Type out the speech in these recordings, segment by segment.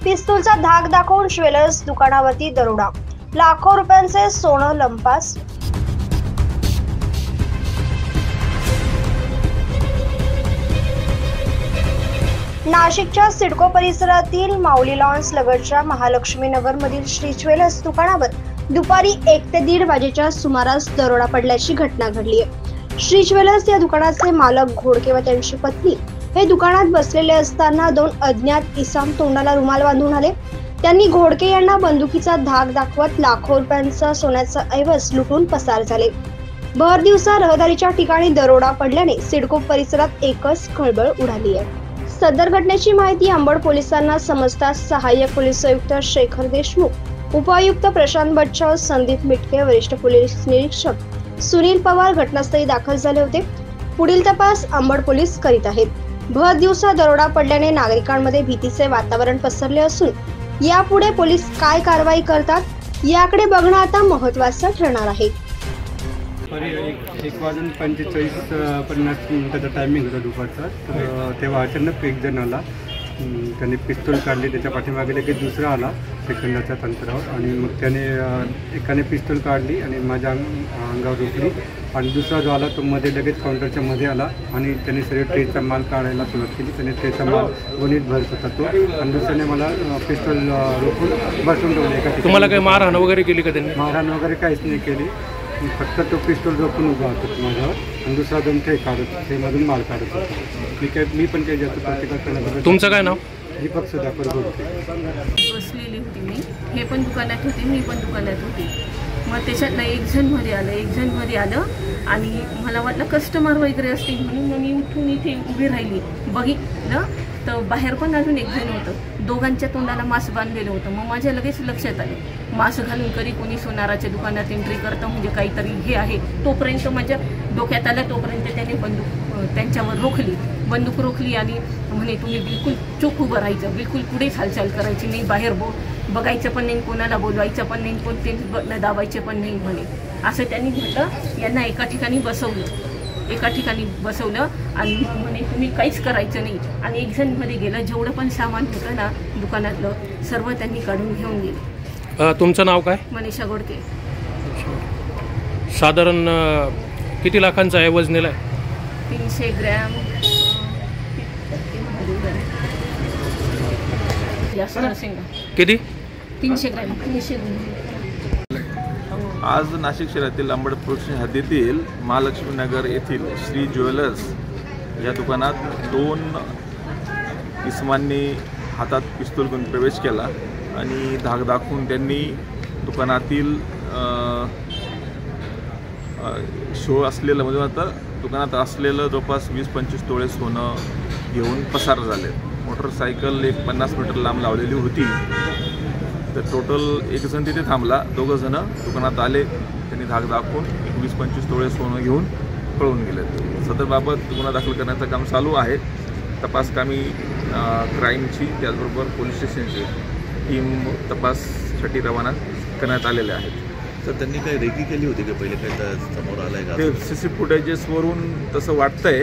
पिस्तूलचा धाक दाखवून ज्वेलर्स दुकानावरती दरोडा, लाखो रुपयांचे सोनं लंपास। नाशिकच्या सिडको परिसरातील माऊली लॉन्स लगतच्या महालक्ष्मी नगर मधील श्री ज्वेलर्स दुकानावर दुपारी 1 ते 1:30 वाजेच्या सुमारास दरोडा पडल्याची घटना घडली आहे। श्री ज्वेलर्स या दुकानाचे मालक घोडके व त्यांची पत्नी हे दुकानात बसलेले असताना 2 अज्ञात इसम तोंडाला रुमाल बांधून आले। त्यांनी घोडके यांना बंदुकीचा धाक दाखवत लाखो रुपयांचा सोन्याचा ऐवज लुटून पसार झाले। भर दिवसा रहदारीच्या ठिकाणी दरोडा पडल्याने सिडको परिसरात एकच खळबळ उडाली आहे। सदर घटनेची माहिती अंबड पोलिसांना समजताच सहाय्यक पोलीस आयुक्त शेखर देशमुख, उपायुक्त प्रशांत बच्चाव, संदीप मिटके, वरिष्ठ पोलीस निरीक्षक सुनील पवार घटनास्थळी दाखल झाले होते। पुढील तपास अंबड पोलीस करीत आहेत। भर दिवसा दरोडा पडल्याने नागरिकांमध्ये भीतीचे वातावरण पसरले असून यापुढे पोलीस काय कारवाई करतात याकडे बघणं आता महत्त्वाचं ठरणार आहे। 1:45 मिनिटाचा टायमिंग होता दुपारचा। तर तेव्हा अचानक एक जण आला, त्याने पिस्तूल काढली, त्याच्या पाठीमागे लगेच दुसरा आला सेकंदाच्या अंतरावर, आणि मग त्याने एकाने पिस्तूल काढली आणि माझ्या अंगावर रोखली, आणि दुसरा जो आला तो मध्ये लगेच काउंटरच्या मध्ये आला आणि त्याने सगळे ट्रेचा माल काढायला सुरुवात केली। त्याने ट्रेचा माल गोणीत भरत होता तो, आणि दुसऱ्याने मला पिस्तूल रोखून बसून ठेवलं एका ठिकाणी। तुम्हाला काही मारहाण वगैरे केली का त्यांनी? मारहाण वगैरे काहीच नाही केली, फक्त तो पिस्तूल रोखून उभा होता माझ्यावर, आणि दुसरा 2 ट्रे काढत ट्रेमधून माल काढत होता। मी पण काही जास्त प्रतिकार करण्याबद्दल। तुमचं काय नाव? दीपक सुधाकर घोडके। बसलेली होती मी पण दुकानात होती, मी पण दुकानात होती। मग त्याच्यातलं एक जण मध्ये आलं आणि मला वाटलं कस्टमर वगैरे असतील म्हणून मग मी उठून इथे उभी राहिली। बघितलं तर बाहेर पण अजून एक जण होतं, दोघांच्या तोंडाला मास्क बांधलेलं होतं। मग माझ्या लगेच लक्षात आलं मास्क घालून कधी कोणी सोनाराच्या दुकानात एंट्री करतं म्हणजे काहीतरी हे आहे। तोपर्यंत माझ्या डोक्यात आलं, तोपर्यंत त्याने त्यांच्यावर बंदूक रोखली आणि म्हणे तुम्ही बिलकुल चूक उभं राहायचं, बिलकुल पुढेच हालचाल करायची नाही, बाहेर बघायचं पण नाही, कोणाला बोलवायचं पण नाही, कोणते बटणं दाबायचे पण नाही म्हणे। असं त्यांनी म्हटलं। यांना एका ठिकाणी बसवलं आणि म्हणे तुम्ही काहीच करायचं नाही, आणि एक जण मध्ये गेलं, जेवढं पण सामान होतं ना दुकानातलं सर्व त्यांनी काढून घेऊन गेले। तुमचं नाव काय? मनीषा घोडके। साधारण किती लाखांचा ऐवज नेलाय? 300 ग्रॅम किती? 300 ग्रॅम। आज नाशिक शहरातील अंबड पोलीस हद्दीतील महालक्ष्मी नगर येथील श्री ज्वेलर्स या दुकानात 2 इसमांनी हातात पिस्तूल घेऊन प्रवेश केला आणि धाक दाखवून त्यांनी दुकानातील शो असलेलं म्हणजे आता दुकानात असलेलं जवळपास 20-25 तोळे सोनं घेऊन पसार झाले। मोटरसायकल एक 50 मीटर लांब लावलेली होती। तर टोटल एक जण तिथे थांबला, 2 जण दुकानात आले, त्यांनी धाक दाखवून 20-25 तोळे सोनं घेऊन पळून गेले। सदरबाबत गुन्हा दाखल करण्याचं काम चालू आहे। तपास कामी क्राईमची त्याचबरोबर पोलीस स्टेशनची टीम तपाससाठी रवाना करण्यात आलेल्या आहेत। तर त्यांनी काही रेकी केली होती का पहिले, काही समोर आलंय का? ते CC फुटेजेसवरून तसं वाटतंय,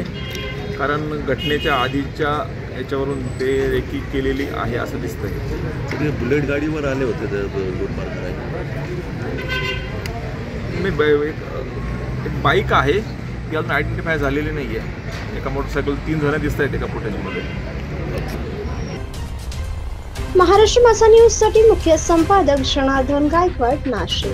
कारण घटनेच्या आधीच्या याच्यावरून ते रेकी केलेली आहे असं दिसतंय। ते बुलेट गाडीवर आले होते ते लूटमार करायला? एक बाईक आहे ती अजून आयडेंटिफाय झालेली नाही आहे। एका मोटरसायकल 3 जण दिसत आहेत एका फुटेजमध्ये। महाराष्ट्र माझा न्यूज साठी मुख्य संपादक जनार्दन गायकवाड, नाशिक।